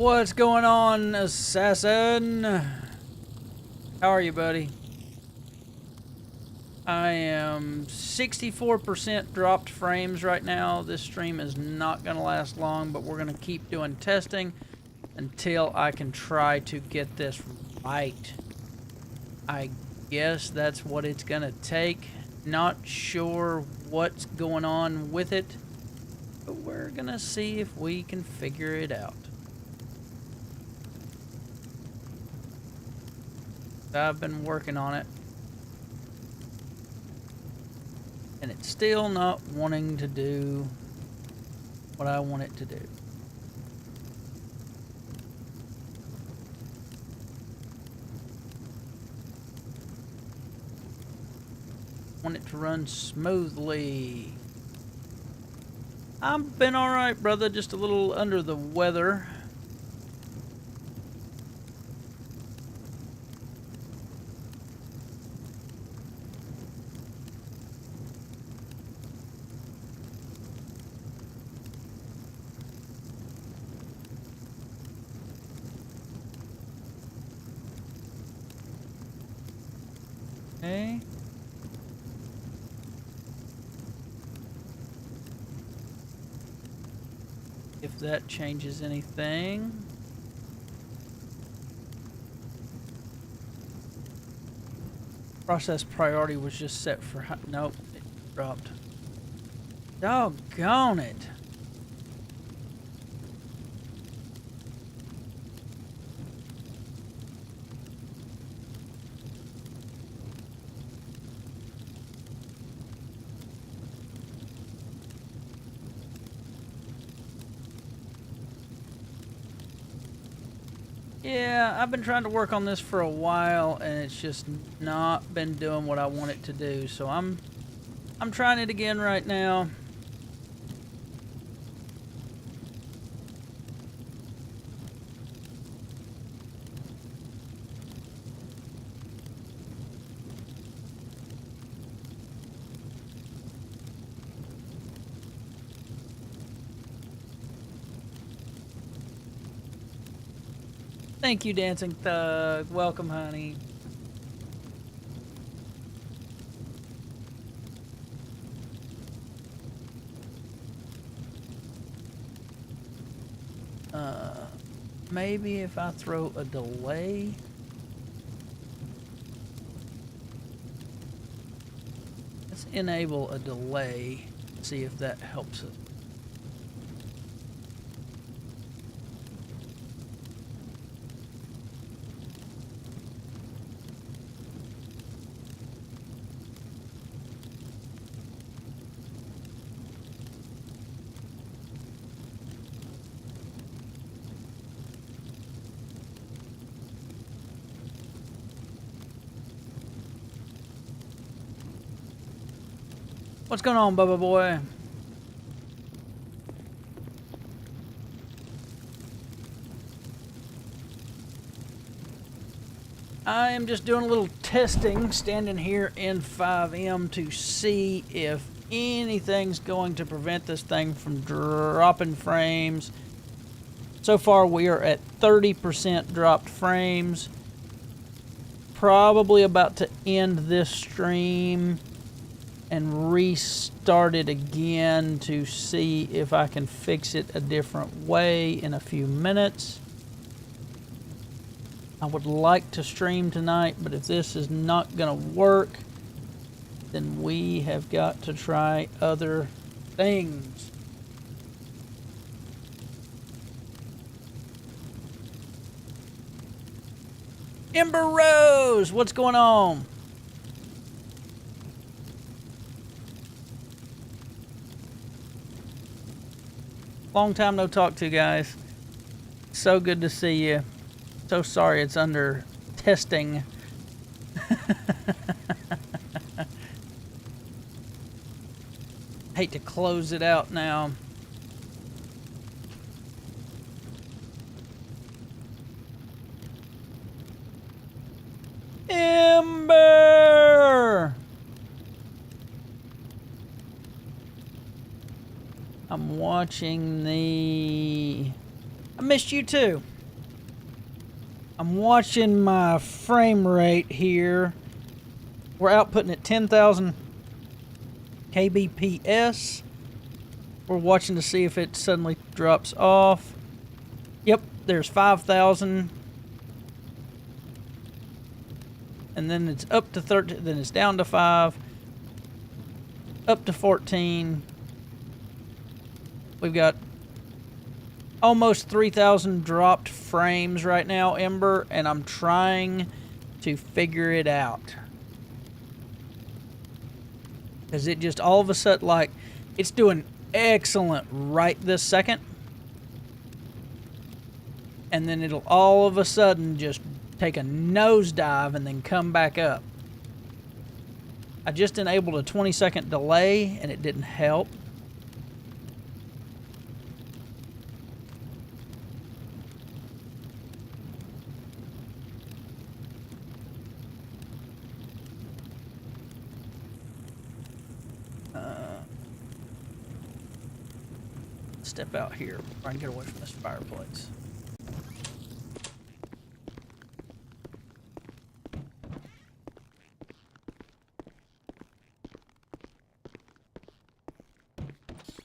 What's going on, assassin? How are you, buddy? I am 64% dropped frames right now. This stream is not going to last long, but we're going to keep doing testing until I can try to get this right. I guess that's what it's going to take. Not sure what's going on with it, but we're going to see if we can figure it out. I've been working on it, and it's still not wanting to do what I want it to do. I want it to run smoothly. I've been alright, brother, just a little under the weather. Okay. If that changes anything. Process priority was just set for... Nope, it dropped. Doggone it. Yeah, I've been trying to work on this for a while, and it's just not been doing what I want it to do. So I'm trying it again right now. Thank you, Dancing Thug. Welcome, honey. Maybe if I throw a delay. Let's enable a delay. See if that helps it. What's going on, Bubba boy? I am just doing a little testing, standing here in FiveM to see if anything's going to prevent this thing from dropping frames. So far, we are at 30% dropped frames. Probably about to end this stream and restart it again to see if I can fix it a different way in a few minutes. I would like to stream tonight, but if this is not going to work, then we have got to try other things. Ember Rose, what's going on? Long time no talk to, guys. So good to see you. So sorry it's under testing. Hate to close it out now. Ember! I'm watching the... I missed you too. I'm watching my frame rate here. We're outputting at 10,000 kbps. We're watching to see if it suddenly drops off. Yep, there's 5,000. And then it's up to 13, then it's down to 5. Up to 14. We've got almost 3,000 dropped frames right now, Ember, and I'm trying to figure it out. Because it just all of a sudden, like, it's doing excellent right this second. And then it'll all of a sudden just take a nosedive and then come back up. I just enabled a 20-second delay and it didn't help. Step out here, try and get away from this fireplace.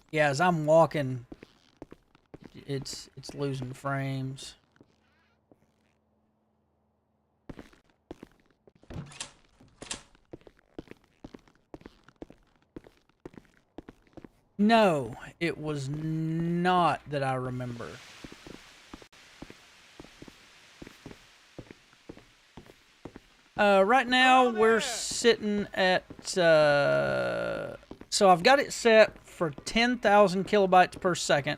Yeah, as I'm walking, it's losing frames. No, it was not that I remember. Right now we're sitting at, so I've got it set for 10,000 kilobytes per second,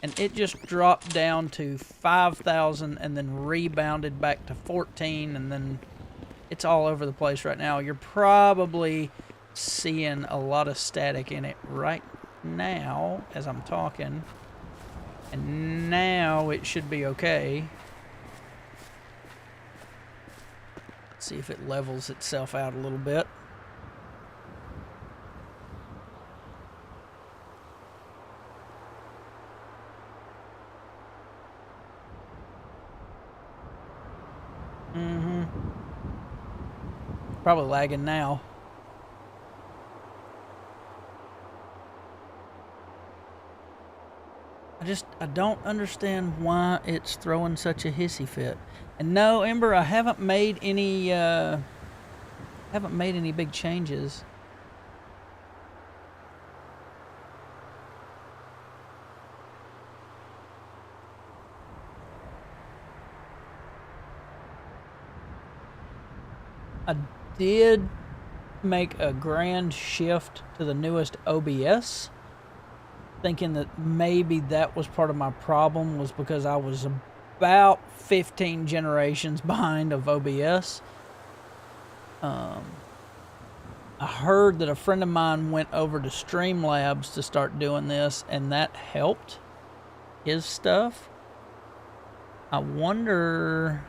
and it just dropped down to 5,000 and then rebounded back to 14, and then it's all over the place right now. You're probably seeing a lot of static in it right now as I'm talking, and now it should be okay. Let's see if it levels itself out a little bit. Probably lagging now. I don't understand why it's throwing such a hissy fit. And no, Ember, I haven't made any big changes. I did make a grand shift to the newest OBS, thinking that maybe that was part of my problem, was because I was about 15 generations behind of OBS. I heard that a friend of mine went over to Streamlabs to start doing this, and that helped his stuff. I wonder...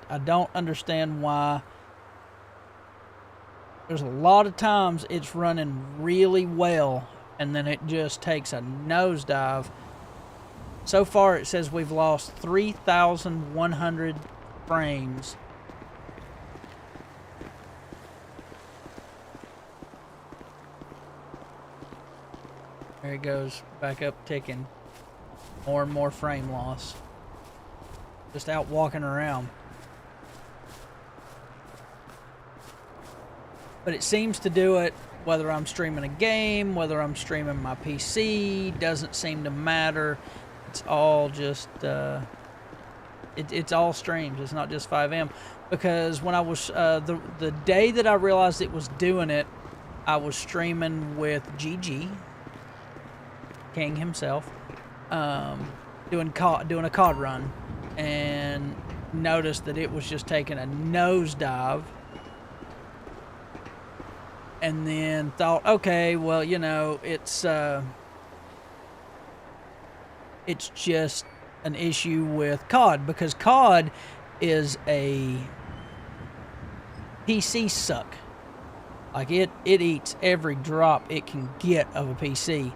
I don't understand why. There's a lot of times it's running really well and then it just takes a nosedive. So far it says we've lost 3,100 frames. There it goes, back up ticking. More and more frame loss. Just out walking around. But it seems to do it whether I'm streaming a game, whether I'm streaming my PC, doesn't seem to matter. It's all just, it's all streams. It's not just FiveM. Because when I was, the day that I realized it was doing it, I was streaming with GG, King himself, doing a COD run, and noticed that it was just taking a nosedive. And then thought, okay, well, you know, it's just an issue with COD, because COD is a PC suck. Like it eats every drop it can get of a PC.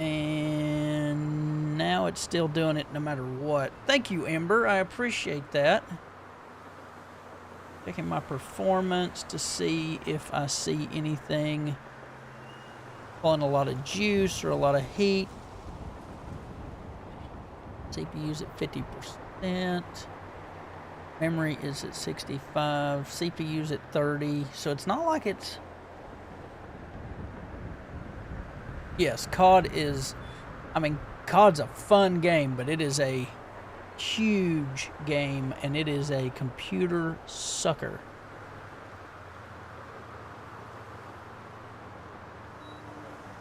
And now it's still doing it no matter what. Thank you, Ember. I appreciate that. Checking my performance to see if I see anything pulling a lot of juice or a lot of heat. CPU's at 50%. Memory is at 65. CPU's at 30. So it's not like it's... Yes, COD is... I mean, COD's a fun game, but it is a huge game, and it is a computer sucker.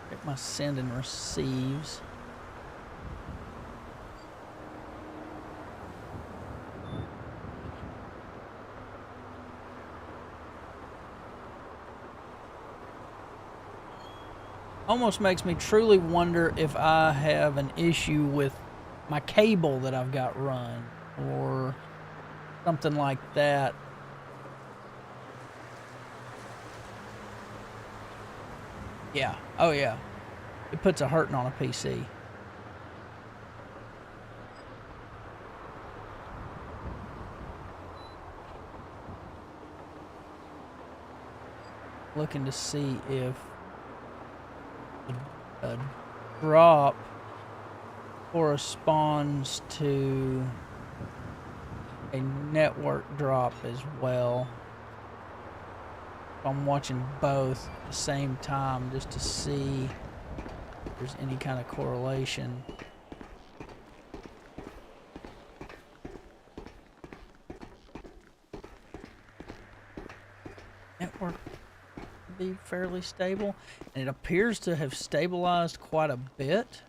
Check my send and receives. Almost makes me truly wonder if I have an issue with my cable that I've got run or something like that. Yeah. Oh yeah. It puts a hurting on a PC. Looking to see if a drop corresponds to a network drop as well. I'm watching both at the same time just to see if there's any kind of correlation. Network be fairly stable, and it appears to have stabilized quite a bit.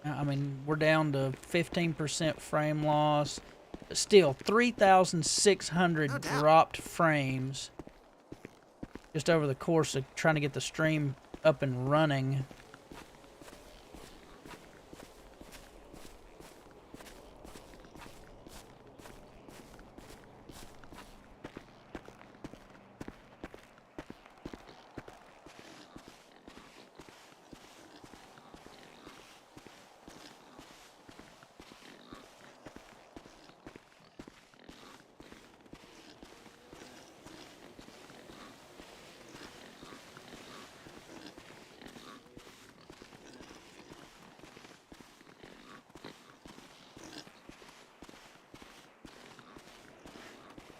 I mean, we're down to 15% frame loss, but still 3,600 dropped frames just over the course of trying to get the stream up and running.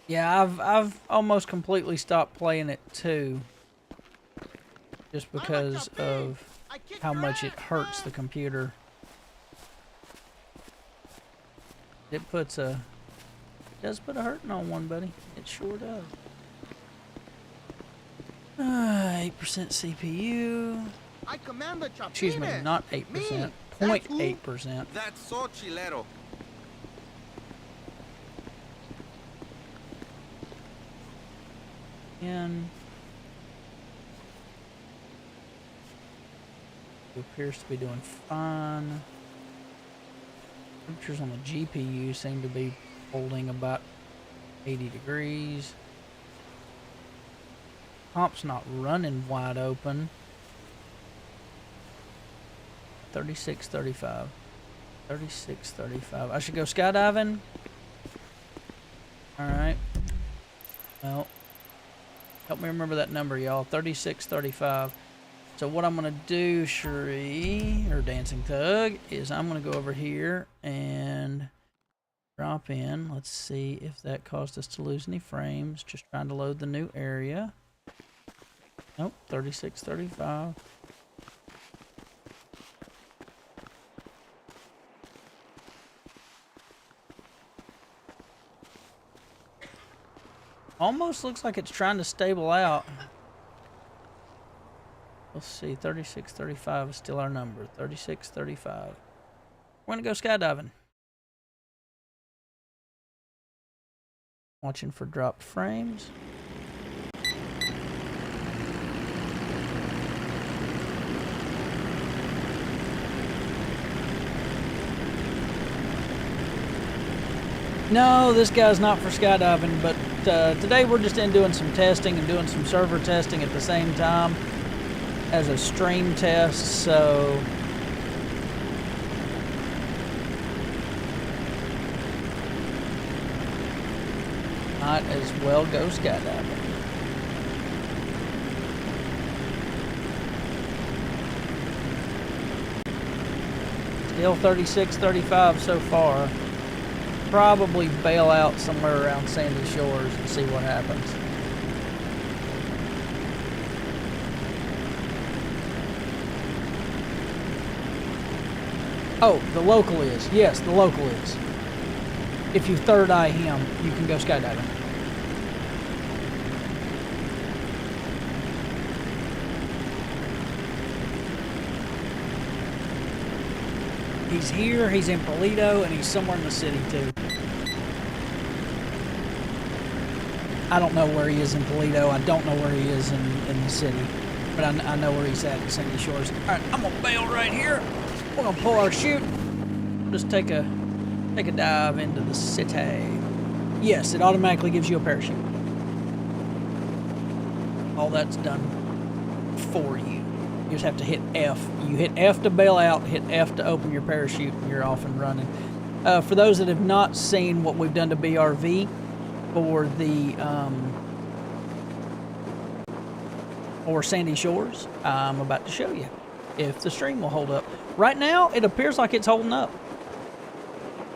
Yeah, I've almost completely stopped playing it too, just because of how much it hurts the computer. It does put a hurting on one, buddy. It sure does. 8% CPU. I command the Excuse me, not 8%, 0.8%. That's so chilero. And it appears to be doing fine. Temperatures on the GPU seem to be holding about 80 degrees. Comp's not running wide open. 3635. 3635. I should go skydiving. Alright. Well, help me remember that number, y'all. 3635. So what I'm going to do, Cherie, or Dancing Thug, is I'm going to go over here and drop in. Let's see if that caused us to lose any frames. Just trying to load the new area. Nope, 3635. Almost looks like it's trying to stable out. Let's see, 3635 is still our number. 3635. We're gonna go skydiving. Watching for dropped frames. No, this guy's not for skydiving, but today we're just in doing some testing and doing some server testing at the same time as a stream test, so might as well go skydiving. Still 36, 35 so far. Probably bail out somewhere around Sandy Shores and see what happens. Oh, the local is. Yes, the local is. If you third eye him, you can go skydiving. He's here, he's in Paleto, and he's somewhere in the city too. I don't know where he is in Paleto. I don't know where he is in the city. But I know where he's at in Sandy Shores. Alright, I'm gonna bail right here. We're gonna pull our chute. Just take a dive into the city. Yes, it automatically gives you a parachute. All that's done for you. You just have to hit F. You hit F to bail out, hit F to open your parachute, and you're off and running. For those that have not seen what we've done to BRV for the or Sandy Shores, I'm about to show you if the stream will hold up. Right now, it appears like it's holding up.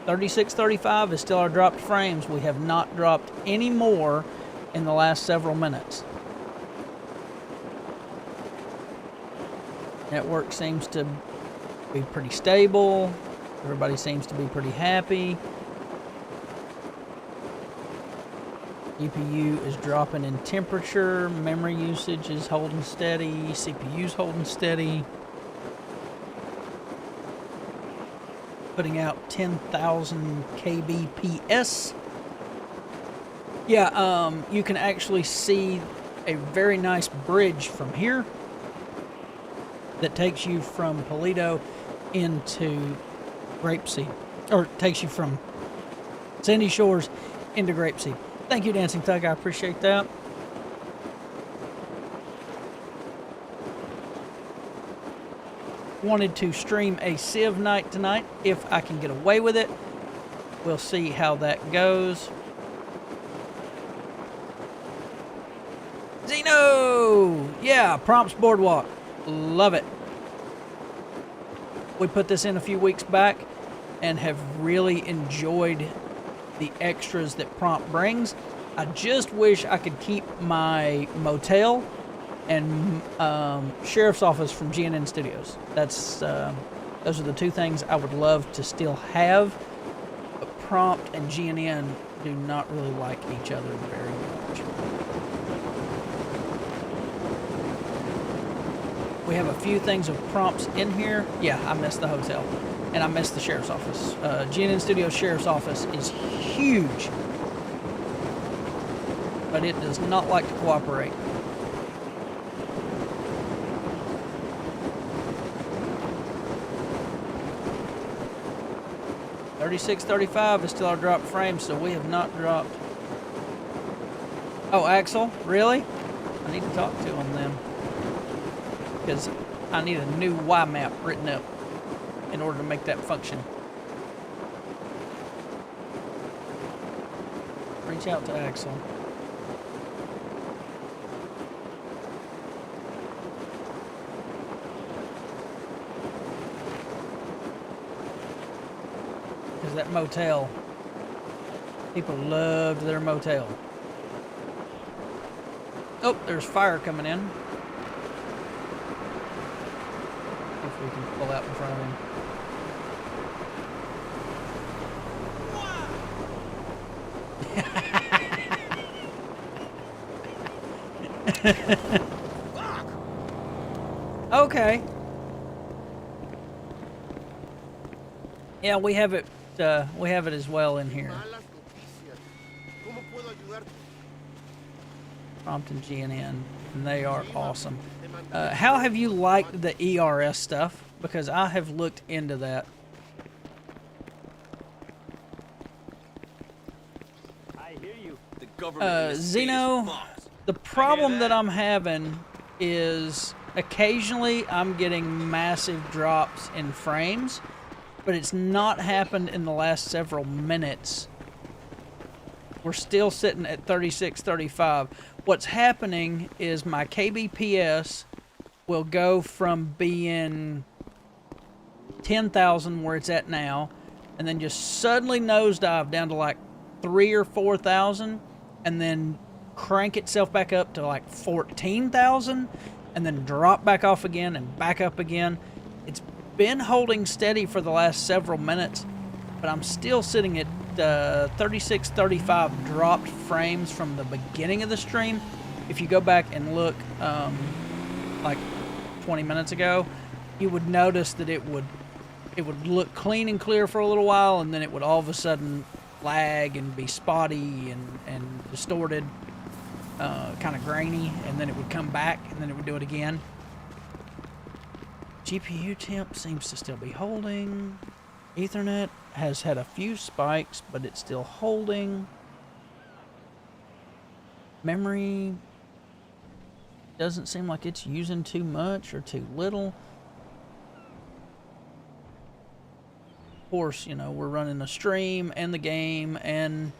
3635 is still our dropped frames. We have not dropped any more in the last several minutes. Network seems to be pretty stable. Everybody seems to be pretty happy. GPU is dropping in temperature. Memory usage is holding steady. CPU's holding steady. Putting out 10,000 kbps. Yeah, you can actually see a very nice bridge from here that takes you from Paleto into Grapeseed, or takes you from Sandy Shores into Grapeseed. Thank you, Dancing Thug. I appreciate that. Wanted to stream a Civ night tonight if I can get away with it. We'll see how that goes. Zeno! Yeah, Prompts Boardwalk. Love it. We put this in a few weeks back and have really enjoyed the extras that Prompt brings. I just wish I could keep my motel and sheriff's office from GNN Studios. That's those are the two things I would love to still have, but Prompt and GNN do not really like each other very much. We have a few things of Prompts in here. Yeah, I missed the hotel, and I missed the sheriff's office. GNN Studios sheriff's office is huge, but it does not like to cooperate. $36.35 is still our dropped frame, so we have not dropped. Oh, Axel, really? I need to talk to him then, because I need a new Y map written up in order to make that function. Reach out to Axel. Because that motel, people loved their motel. Oh, there's fire coming in. If we can pull out in front of him. Okay. Yeah, we have it. We have it as well in here. Prompt and GNN, and they are awesome. How have you liked the ERS stuff? Because I have looked into that. government in this state is Zeno, fucked. the problem that that? I'm having is occasionally I'm getting massive drops in frames, but it's not happened in the last several minutes. We're still sitting at 36, 35. What's happening is my KBPS will go from being 10,000 where it's at now, and then just suddenly nosedive down to like 3,000 or 4,000, and then crank itself back up to like 14,000, and then drop back off again and back up again. It's been holding steady for the last several minutes, but I'm still sitting at 36, 35 dropped frames from the beginning of the stream. If you go back and look like 20 minutes ago, you would notice that it would look clean and clear for a little while, and then it would all of a sudden lag and be spotty and distorted, kind of grainy, and then it would come back, and then it would do it again. GPU temp seems to still be holding. Ethernet has had a few spikes, but it's still holding. Memory doesn't seem like it's using too much or too little. Of course, you know, we're running a stream and the game and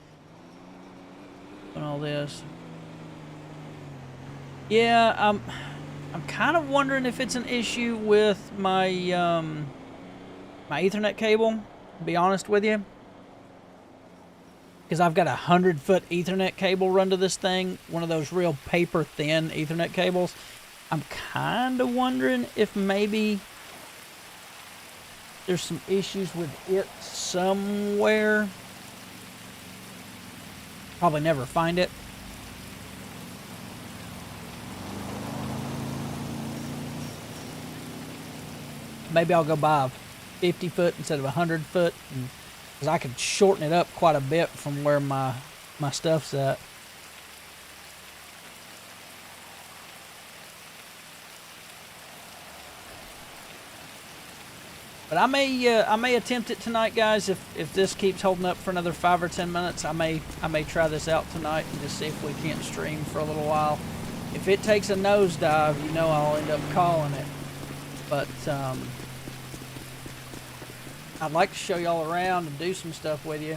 all this. Yeah, I'm kind of wondering if it's an issue with my my Ethernet cable, to be honest with you, because I've got a 100-foot Ethernet cable run to this thing, one of those real paper thin Ethernet cables. I'm kind of wondering if maybe there's some issues with it somewhere. Probably never find it. Maybe I'll go buy a 50-foot instead of a 100-foot, because I could shorten it up quite a bit from where my stuff's at. But I may attempt it tonight, guys. If this keeps holding up for another 5 or 10 minutes, I may try this out tonight and just see if we can't stream for a little while. If it takes a nosedive, you know I'll end up calling it. But I'd like to show y'all around and do some stuff with you.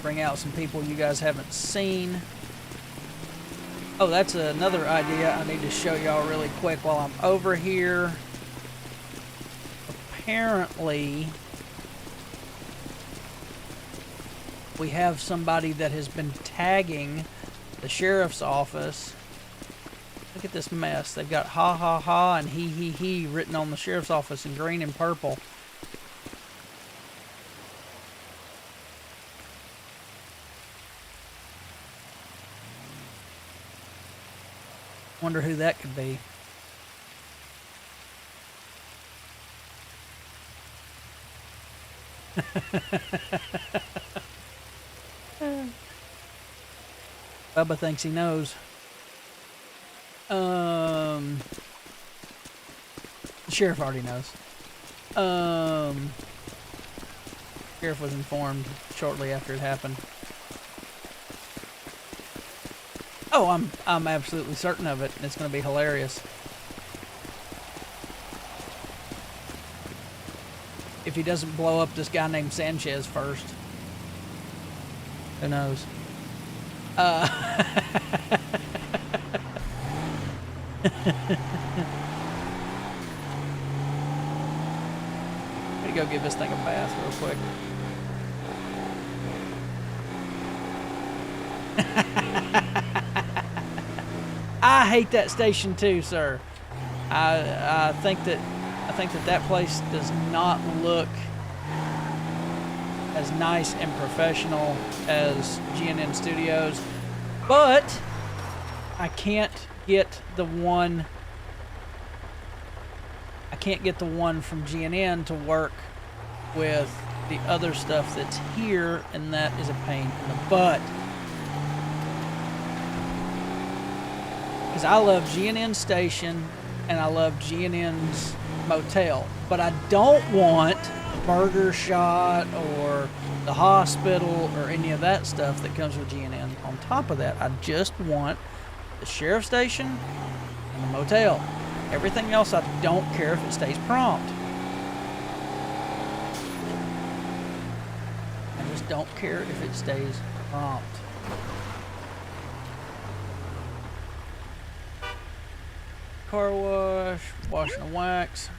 Bring out some people you guys haven't seen. Oh, that's another idea I need to show y'all really quick while I'm over here. Apparently, we have somebody that has been tagging the sheriff's office. Look at this mess. They've got ha ha ha and he written on the sheriff's office in green and purple. Wonder who that could be. Bubba thinks he knows. The sheriff already knows. Sheriff was informed shortly after it happened. Oh, I'm absolutely certain of it. It's going to be hilarious. If he doesn't blow up this guy named Sanchez first. Who knows? Way to go give this thing a bath real quick. I hate that station too, sir. I think that place does not look as nice and professional as GNN Studios, but I can't get the one. I can't get the one from GNN to work with the other stuff that's here, and that is a pain in the butt. Because I love GNN Station and I love G&N's motel, but I don't want Burger Shot or the hospital or any of that stuff that comes with G&N. On top of that, I just want the sheriff station and the motel. Everything else, I don't care if it stays prompt. I just don't care if it stays prompt. Car wash, washing the wax.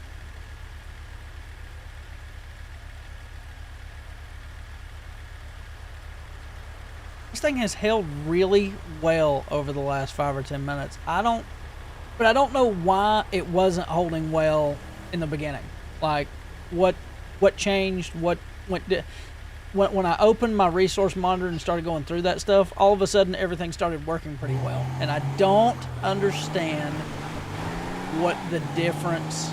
This thing has held really well over the last 5 or 10 minutes. I don't know why it wasn't holding well in the beginning. Like, what changed? What went? When I opened my resource monitor and started going through that stuff, all of a sudden everything started working pretty well, and I don't understand what the difference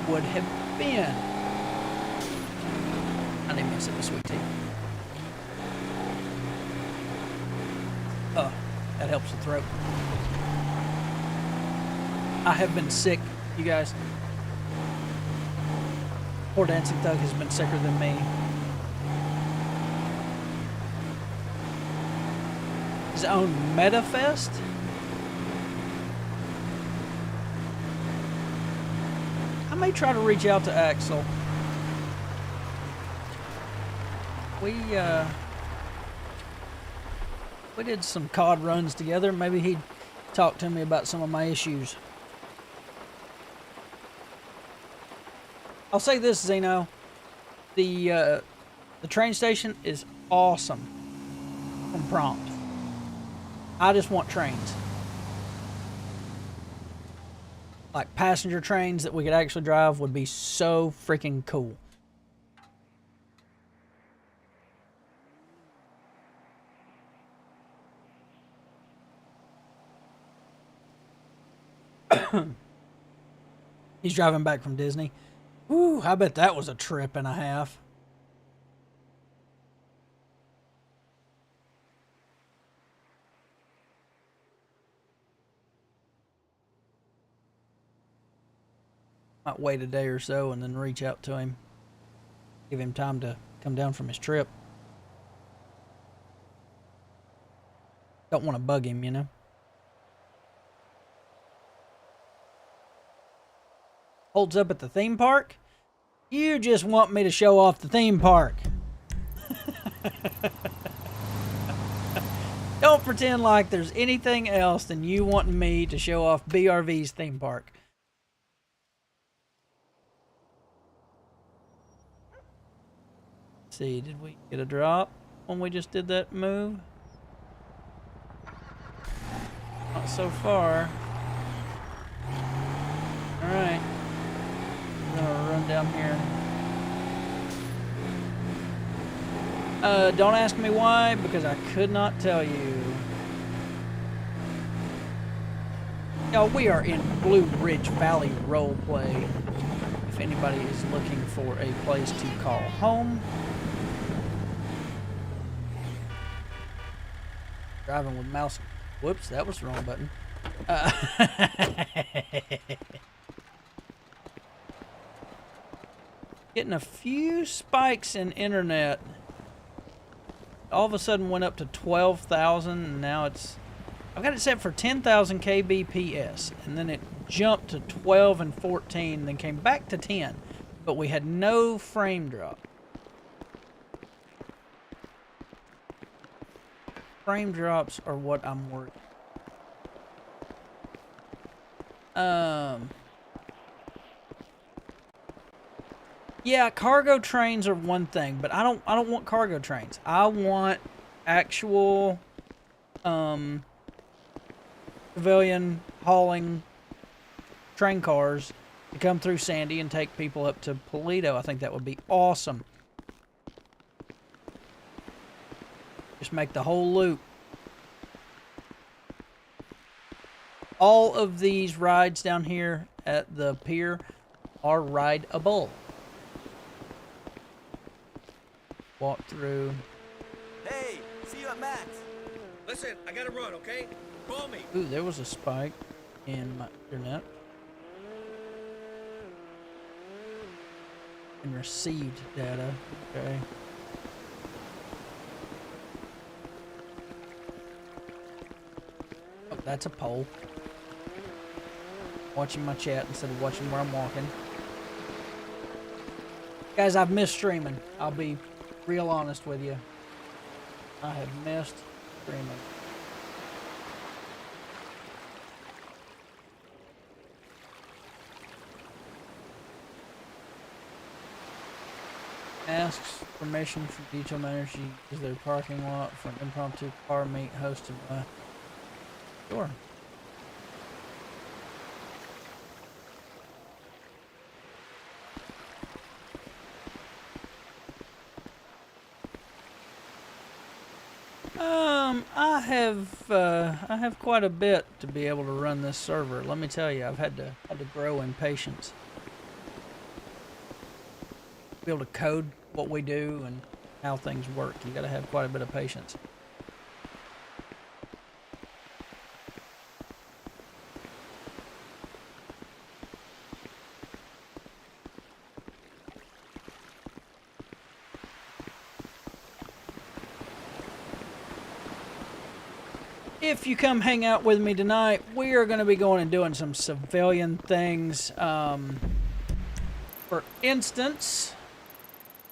would have been. I didn't miss it with sweet tea. Oh, that helps the throat. I have been sick, you guys. Poor Dancing Thug has been sicker than me. His own MetaFest? I may try to reach out to Axel. We did some COD runs together. Maybe he'd talk to me about some of my issues. I'll say this, Zeno. The train station is awesome from prompt. I just want trains. Like passenger trains that we could actually drive would be so freaking cool. He's driving back from Disney. Woo, I bet that was a trip and a half. Might wait a day or so and then reach out to him. Give him time to come down from his trip. Don't want to bug him, you know. Holds up at the theme park? You just want me to show off the theme park. Don't pretend like there's anything else than you wanting me to show off BRV's theme park. Let's see, did we get a drop when we just did that move? Not so far. Alright. I'm gonna run down here. Don't ask me why, because I could not tell you. Y'all, we are in Blue Ridge Valley Roleplay. If anybody is looking for a place to call home. Driving with mouse. Whoops, that was the wrong button. Getting a few spikes in internet. All of a sudden went up to 12,000 and now it's... I've got it set for 10,000 kbps and then it jumped to 12 and 14 then came back to 10. But we had no frame drop. Frame drops are what I'm worried. Yeah, cargo trains are one thing, but I don't want cargo trains. I want actual civilian hauling train cars to come through Sandy and take people up to Paleto. I think that would be awesome. Just make the whole loop. All of these rides down here at the pier are rideable. Walk through. Hey, see you at Max. Listen, I gotta run, okay? Call me. Ooh, there was a spike in my internet. And received data. Okay. Oh, that's a poll. Watching my chat instead of watching where I'm walking. Guys, I've missed streaming. I'll be real honest with you. I have missed streaming. Asks permission for Detail Manager to use their parking lot for an impromptu car meet hosted by... Sure. I have quite a bit to be able to run this server. Let me tell you, I've had to grow in patience. Be able to code what we do and how things work. You got to have quite a bit of patience. If you come hang out with me tonight, we are going to be going and doing some civilian things. For instance,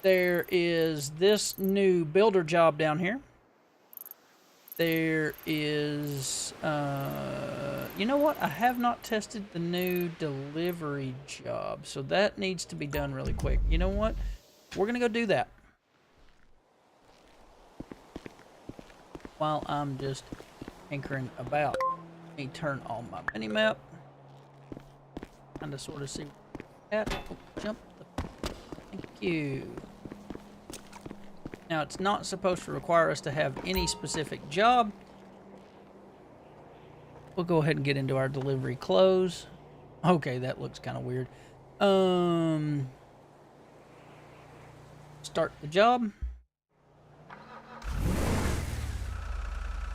there is this new builder job down here. There is, you know what? I have not tested the new delivery job, so that needs to be done really quick. You know what? We're going to go do that. While I'm just tinkering about. Let me turn on my mini map. Kind of sort of see that. Oh, jump. Thank you. Now, it's not supposed to require us to have any specific job. We'll go ahead and get into our delivery close. Okay, that looks kind of weird. Start the job.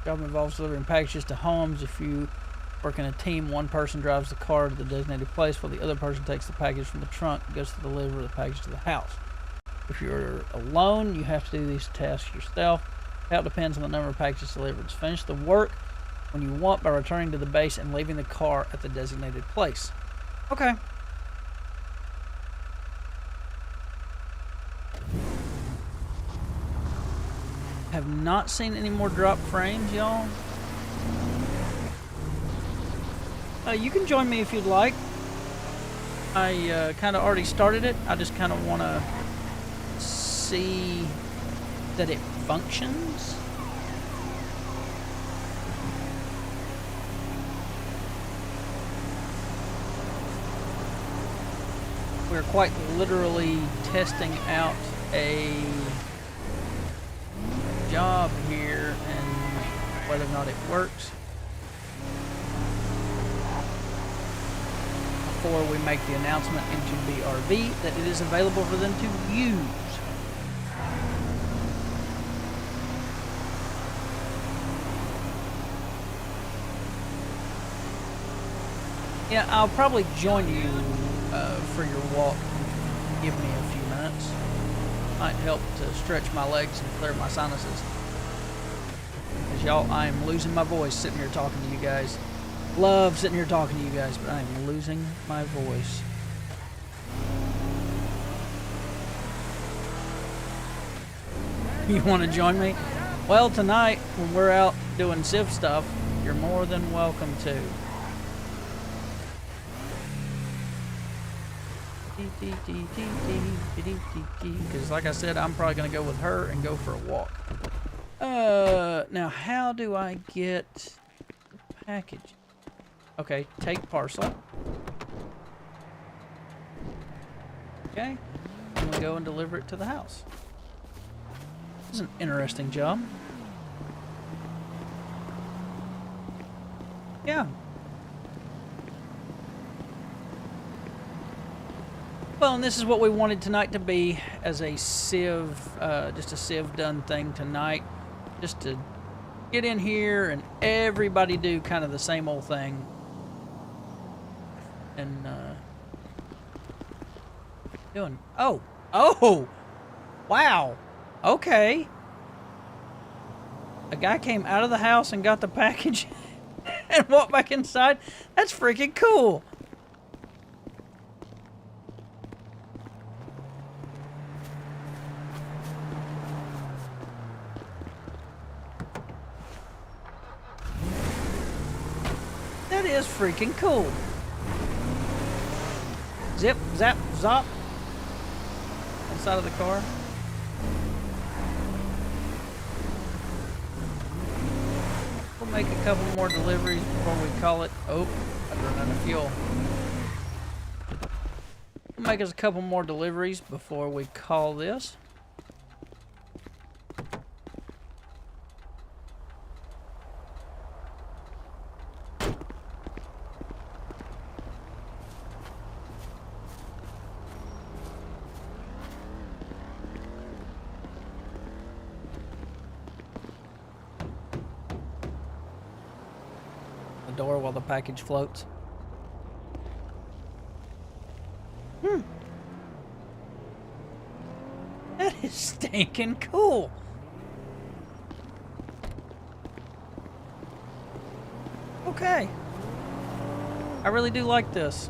Job involves delivering packages to homes. If you work in a team, one person drives the car to the designated place while the other person takes the package from the trunk and goes to deliver the package to the house. If you're alone, you have to do these tasks yourself. That depends on the number of packages delivered. Finish the work when you want by returning to the base and leaving the car at the designated place. Okay. Have not seen any more drop frames, y'all. You can join me if you'd like. I kind of already started it. I just kind of want to see that it functions. We're quite literally testing out a job here and whether or not it works before we make the announcement into BRB that it is available for them to use. Yeah, I'll probably join you for your walk. Give me a few minutes. Might help to stretch my legs and clear my sinuses. Because y'all, I am losing my voice sitting here talking to you guys. Love sitting here talking to you guys, but I am losing my voice. You want to join me? Well, tonight, when we're out doing Civ stuff, you're more than welcome to. Because like I said, I'm probably going to go with her and go for a walk. Now how do I get the package? Okay, take parcel. Okay, and we go and deliver it to the house. This is an interesting job. Yeah. Well, and this is what we wanted tonight to be as a Civ, just a Civ done thing tonight. Just to get in here and everybody do kind of the same old thing. And, doing, oh, Oh! Wow. Okay. A guy came out of the house and got the package and walked back inside. That's freaking cool. That is freaking cool. Zip, zap, zop. Inside of the car. We'll make a couple more deliveries before we call it. Oh, I run out of fuel. We'll make us a couple more deliveries before we call this. Door while the package floats. That is stinking cool. Okay. I really do like this.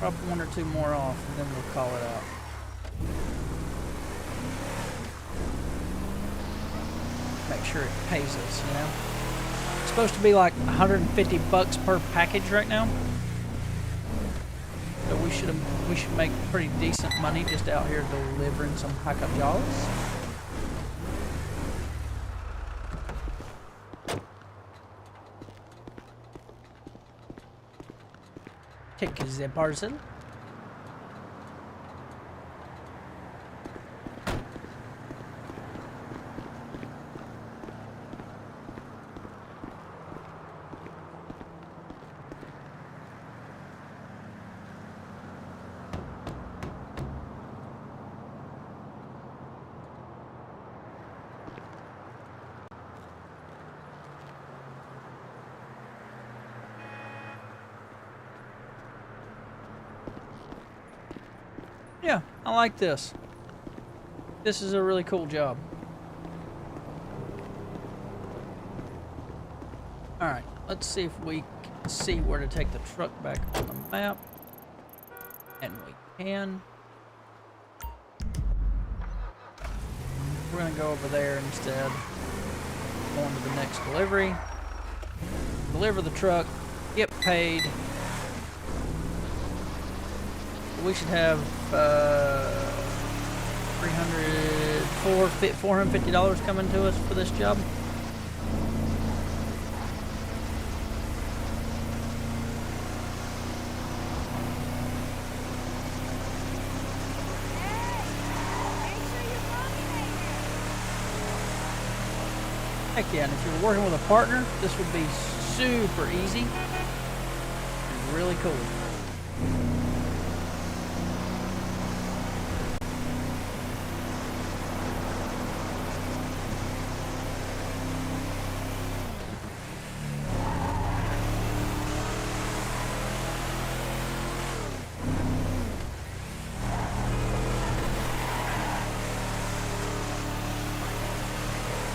Drop one or two more off and then we'll call it out. Make sure it pays us, you know. It's supposed to be like 150 bucks per package right now. So we should make pretty decent money just out here delivering some hiccup jaws. Take the parcel. Yeah, I like this. This is a really cool job. Alright, let's see if we can see where to take the truck back on the map. And we can. We're going to go over there instead. Go on to the next delivery. Deliver the truck. Get paid. We should have $450 coming to us for this job. Heck yeah, and if you're working with a partner, this would be super easy and really cool.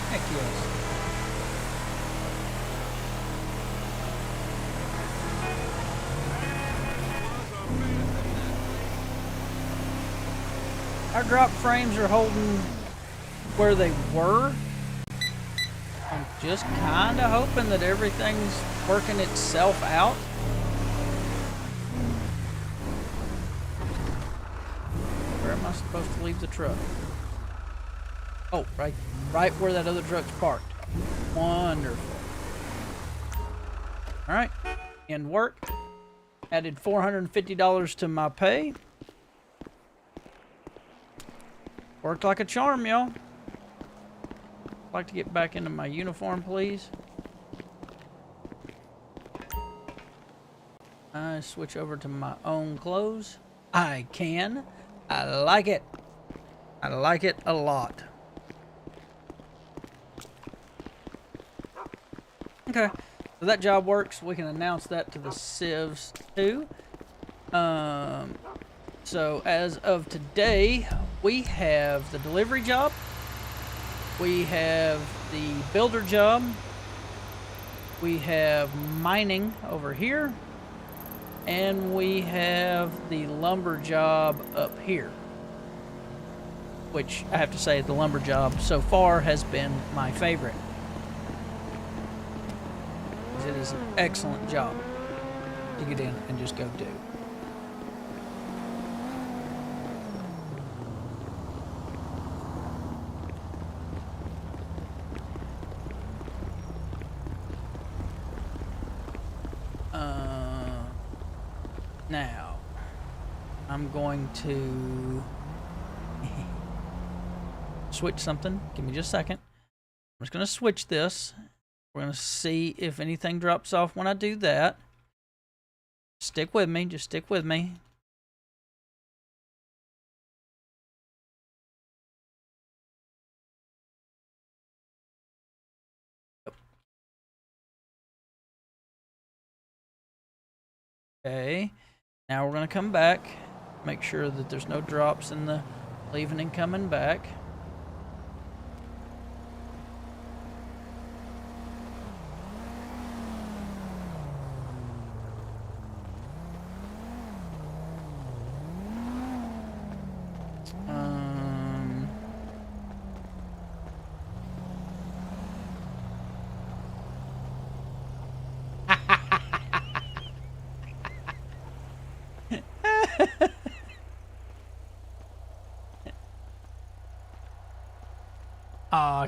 Heck yes. Our drop frames are holding where they were. I'm just kind of hoping that everything's working itself out. Where am I supposed to leave the truck? Oh, right where that other truck's parked. Wonderful. All right, end work. Added $450 to my pay. Worked like a charm, y'all. I'd like to get back into my uniform, please. I switch over to my own clothes. I can. I like it. I like it a lot. Okay, so that job works. We can announce that to the civs too. So as of today, we have the delivery job, we have the builder job, we have mining over here, and we have the lumber job up here. Which I have to say, the lumber job so far has been my favorite. It is an excellent job to get in and just go do. Now, I'm going to switch something. Give me just a second. I'm just going to switch this. We're going to see if anything drops off when I do that. Stick with me. Just stick with me. Okay. Now we're going to come back. Make sure that there's no drops in the leaving and coming back.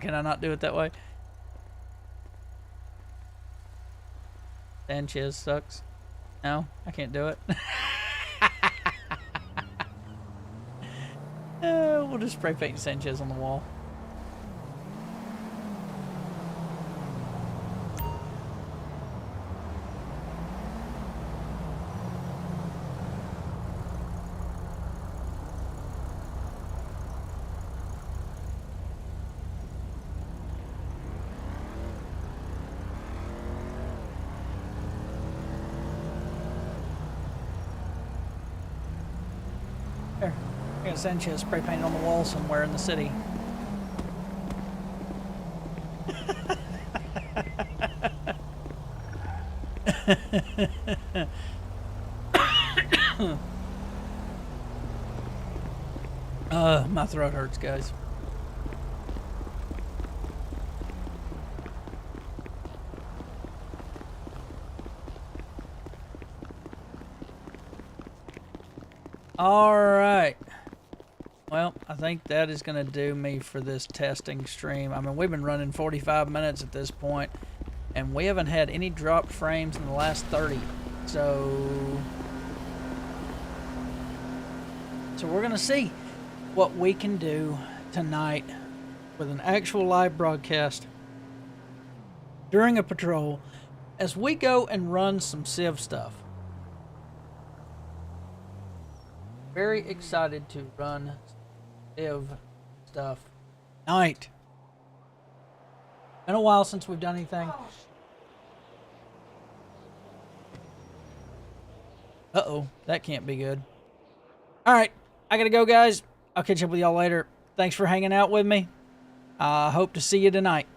Can I not do it that way? Sanchez sucks. No, I can't do it. We'll just spray paint Sanchez on the wall. There. I got Sanchez spray painted on the wall somewhere in the city. My throat hurts, guys. All right. Well, I think that is going to do me for this testing stream. I mean, we've been running 45 minutes at this point, and we haven't had any dropped frames in the last 30. So we're going to see what we can do tonight with an actual live broadcast during a patrol as we go and run some Civ stuff. Very excited to run Civ stuff tonight. Been a while since we've done anything. Uh-oh, that can't be good. Alright, I gotta go, guys. I'll catch up with y'all later. Thanks for hanging out with me. I hope to see you tonight.